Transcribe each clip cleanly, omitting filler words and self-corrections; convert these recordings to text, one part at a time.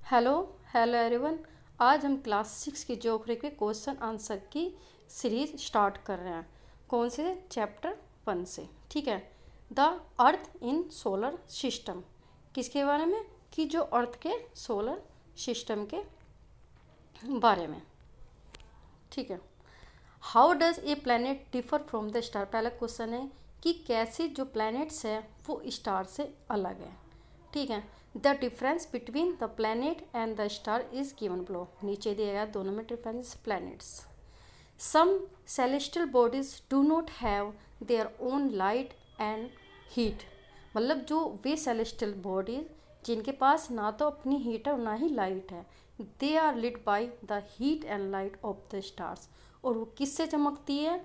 Hello hello everyone. आज हम class 6 की ज्योग्राफी के क्वेश्चन आंसर की सीरीज स्टार्ट कर रहे हैं। कौन से चैप्टर 1 से, ठीक है। The earth in solar system, किसके बारे में कि जो अर्थ के सोलर सिस्टम के बारे में, ठीक है। How does a planet differ from the star, पहला क्वेश्चन है कि कैसे जो प्लैनेट्स है वो स्टार से अलग है, ठीक है। The difference between the planet and the star is given below, नीचे दिया गया दोनों में difference planets. Some celestial bodies do not have their own light and heat, मतलब जो वे सेलेस्टियल बॉडीज जिनके पास ना तो अपनी हीट है और ना ही लाइट है, they are lit by the heat and light of the stars, और वो किससे चमकती है,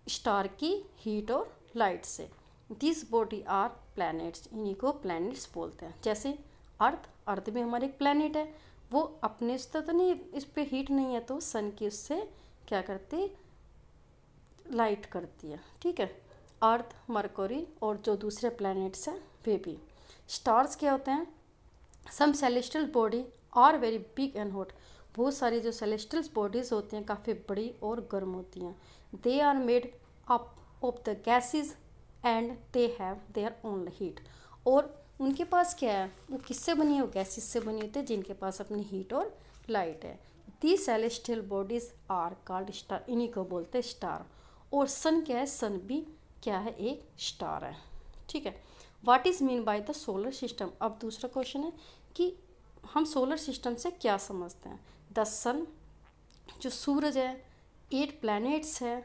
स्टार की हीट और लाइट से। दिस बॉडी आर प्लैनेट्स, इन्हीं को प्लैनेट्स बोलते हैं। जैसे अर्थ भी हमारे एक प्लैनेट है, वो अपने से तो नहीं, इस पे हीट नहीं है तो सन की उससे क्या करती, लाइट करती है, ठीक है। अर्थ, मरकरी और जो दूसरे प्लैनेट्स हैं वे भी। स्टार्स क्या होते हैं, some celestial body are very big and hot, बहुत सारी जो सेलेस्टियल बॉडीज़ होती हैं काफ़ी बड़ी और गर्म होती हैं। They are made up of the gases and they have their own heat, और उनके पास क्या है, वो किससे बनी है, वो गैसेज से बनी होती है जिनके पास अपनी हीट और लाइट है। The celestial bodies are called star, इन्हीं को बोलते हैं स्टार। और सन क्या है, सन भी क्या है, एक स्टार है, ठीक है। What is mean by the solar system, अब दूसरा क्वेश्चन है कि हम सोलर सिस्टम से क्या समझते हैं। द सन, जो सूरज है, 8 प्लैनेट्स है,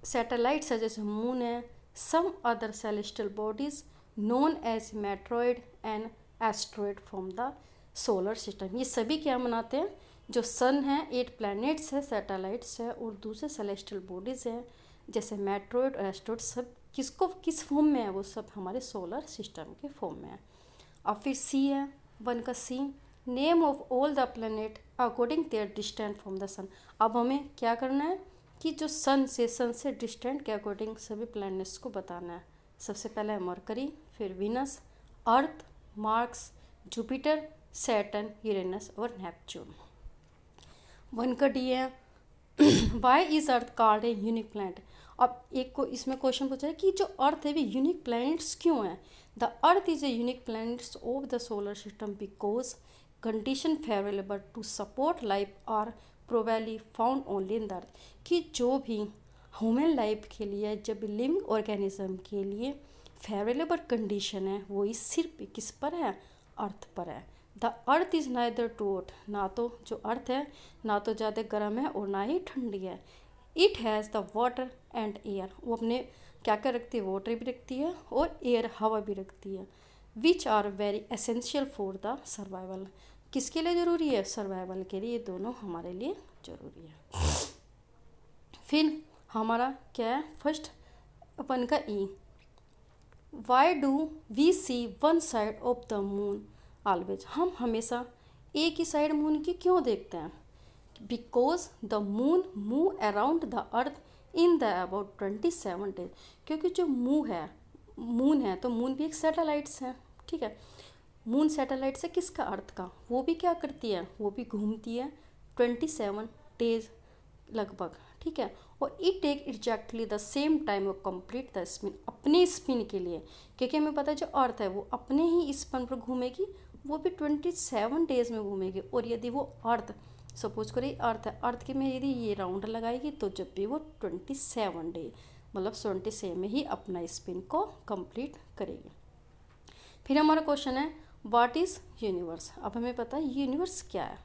सैटेलाइट्स है जैसे मून है, some other celestial bodies known as meteoroid and asteroid from the solar system, ये सभी क्या मनाते हैं, जो सन है, 8 प्लैनेट्स है, सैटेलाइट्स है और दूसरे सेलेस्टियल बॉडीज़ हैं जैसे मेट्रॉइड और एस्ट्रॉइड, सब किसको किस फॉर्म में है, वो सब हमारे सोलर सिस्टम के फॉर्म में है। अब फिर सी है, 1 का C, name of all the planet according their distance from the sun. अब हमें क्या करना है कि जो सन से डिस्टेंट के अकॉर्डिंग सभी प्लैनेट्स को बताना है। सबसे पहला है मरकरी, फिर Venus, Earth, Mars, Jupiter, Saturn, Uranus और नेपच्यून। 1 का डी है, why is Earth called a unique planet. अब एक को इसमें क्वेश्चन पूछा है कि जो अर्थ है वे यूनिक प्लैनेट्स क्यों है। The Earth is a unique planets of the solar system because condition favourable to support life are probably found only in the Earth, कि जो भी ह्यूमन लाइफ के लिए, जब लिविंग ऑर्गेनिज्म के लिए फेवरेबल कंडीशन है वो ही सिर्फ किस पर है, अर्थ पर है। The Earth is neither too hot, ना तो जो अर्थ है ना तो ज़्यादा गर्म है और ना ही ठंडी है। It has the water and air, वो अपने क्या क्या रखती है, वाटर भी रखती है और एयर, हवा भी रखती है। Which are very essential for the survival, किसके लिए ज़रूरी है, सर्वाइवल के लिए, ये दोनों हमारे लिए ज़रूरी है। फिर हमारा क्या है, फर्स्ट 1 का E, why do we see one side of the moon always, हम हमेशा एक ही साइड मून की क्यों देखते हैं। Because the moon move around the earth in the about 27 days, क्योंकि जो मून है तो मून भी एक सैटेलाइट्स है, ठीक है। मून सैटेलाइट्स है किसका, अर्थ का, वो भी क्या करती है, वो भी घूमती है 27 डेज लगभग, ठीक है। और it take exactly the same time वो कंप्लीट द स्पिन, अपने स्पिन के लिए, क्योंकि हमें पता है जो अर्थ है वो अपने ही स्पिन पर घूमेगी, वो भी 27 डेज में घूमेगी। और यदि वो अर्थ, सपोज करिए अर्थ है, अर्थ के में यदि ये राउंड लगाएगी तो जब भी वो 27 डे मतलब 27 में ही अपना स्पिन को कंप्लीट करेगी। फिर हमारा क्वेश्चन है व्हाट इज़ यूनिवर्स, अब हमें पता है यूनिवर्स क्या है,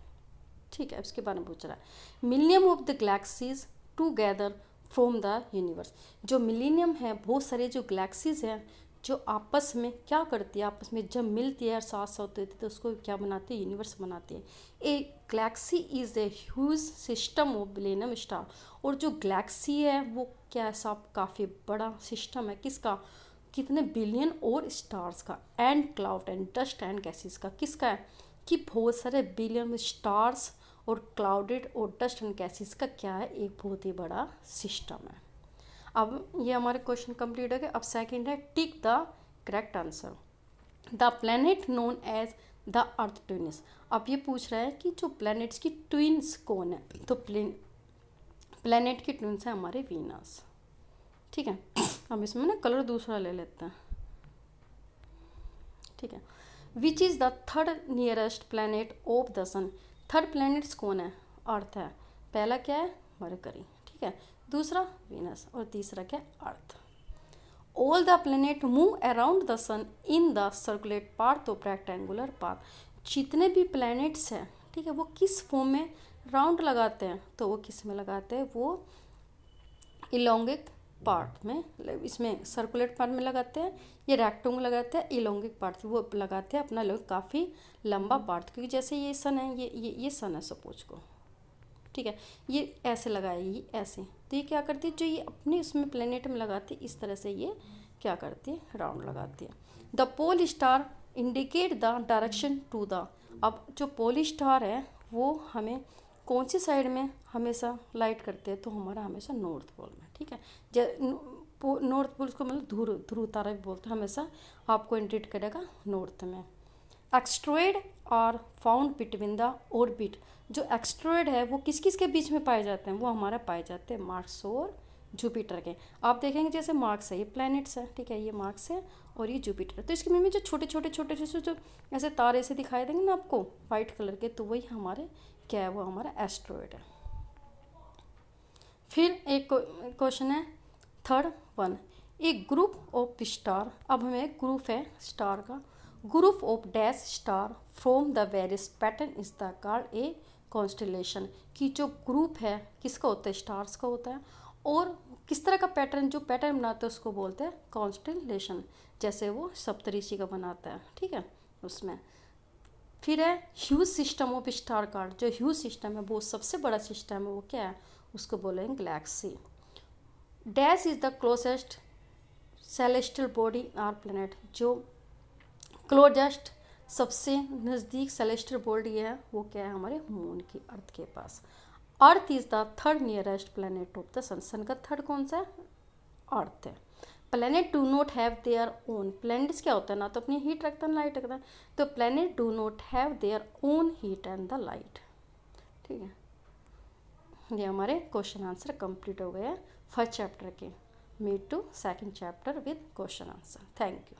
ठीक है, इसके बारे में पूछ रहा है। Millennium of the galaxies together from the universe, जो मिलीनियम है, बहुत सारे जो गैलेक्सीज हैं जो आपस में क्या करती है, आपस में जब मिलती है और साथ साथ होती है तो उसको क्या बनाती है, यूनिवर्स बनाती है। ए Galaxy is a huge system of billion star, और जो गैलेक्सी है वो क्या है, सब काफ़ी बड़ा सिस्टम है, किसका, कितने बिलियन और स्टार्स का, and cloud and dust and gases का, किसका है, कि बहुत सारे बिलियन स्टार्स और क्लाउडेड और डस्ट एंड गैसेस का क्या है, एक बहुत ही बड़ा सिस्टम है। अब ये हमारे क्वेश्चन कंप्लीट हो गए। अब सेकंड है tick the correct answer. The planet known as the Earth twins. अब ये पूछ रहा है कि जो प्लैनेट्स की ट्विन्स कौन है, तो प्लैनेट की ट्विन्स है हमारे वीनस। ठीक है, हम इसमें ना कलर दूसरा ले लेते हैं। ठीक है, which is the third nearest planet of the sun. Third planets कौन है, अर्थ है। पहला क्या है, मरकरी। ठीक है, दूसरा वीनस और तीसरा क्या है, earth. All the planet move around the sun in the circulate path of rectangular path. जितने भी प्लैनेट्स हैं, ठीक है, वो किस फॉर्म में राउंड लगाते हैं, तो वो किस में लगाते हैं, वो इलोंगिक पार्ट में, इसमें सर्कुलेट पार्ट में लगाते हैं, ये रेक्टेंगल लगाते हैं, इलोंगिक पार्ट वो लगाते हैं अपना लोग काफ़ी लंबा पार्ट, क्योंकि जैसे ये सन है, ये सन है सपोज को। ठीक है, ये ऐसे लगाएगी ऐसे, तो ये क्या करती है, जो ये अपने उसमें प्लेनेट में लगाती है, इस तरह से ये क्या करती है, राउंड लगाती है। The pole star indicate the direction to the. अब जो पोल स्टार है वो हमें कौन सी साइड में हमेशा लाइट करते हैं, तो हमारा हमेशा नॉर्थ पोल में। ठीक है, नॉर्थ पोल को मतलब ध्रुव तारा भी बोलते हैं, हमेशा आपको इंडिकेट करेगा नॉर्थ में। Asteroid are found between the orbit. जो एक्स्ट्रॉयड है वो किस किस के बीच में पाए जाते हैं, वो हमारा पाए जाते हैं मार्स और जुपिटर के। आप देखेंगे जैसे मार्स है, ये प्लैनेट्स है, ठीक है, ये मार्स है और ये जुपिटर है, तो इसके में जो छोटे छोटे से जो ऐसे तारे से दिखाई देंगे ना आपको वाइट कलर के, तो वही हमारे क्या है, वो हमारा एस्ट्रॉयड है। फिर एक क्वेश्चन है third one, A group of star. अब हमें एक ग्रुप है स्टार का, group of dash star from the various pattern is the called a constellation. कि जो ग्रुप है किसका होता है, स्टार्स का होता है, और किस तरह का पैटर्न, जो पैटर्न बनाते हैं उसको बोलते हैं कॉन्स्टेलेशन, जैसे वो सप्तऋषि का बनाता है। ठीक है, उसमें फिर है huge system of star card. जो ह्यूज सिस्टम है वो सबसे बड़ा सिस्टम है, वो क्या है, उसको बोलेंगे Galaxy. Dash is the closest celestial body our planet. जो क्लोजेस्ट सबसे नज़दीक सेलेस्टियल बॉडी है वो क्या है, हमारे मून की, अर्थ के पास। Earth is the third nearest planet of the sun. Sun का थर्ड कौन सा है, अर्थ है। Planet do not have their own. Planets क्या होता है, ना तो अपनी हीट रखता है ना लाइट रखता है, तो planet do not have their own heat and the light. ठीक है, ये हमारे क्वेश्चन आंसर कंप्लीट हो गए हैं फर्स्ट चैप्टर के। Meet to second chapter with question answer. Thank you.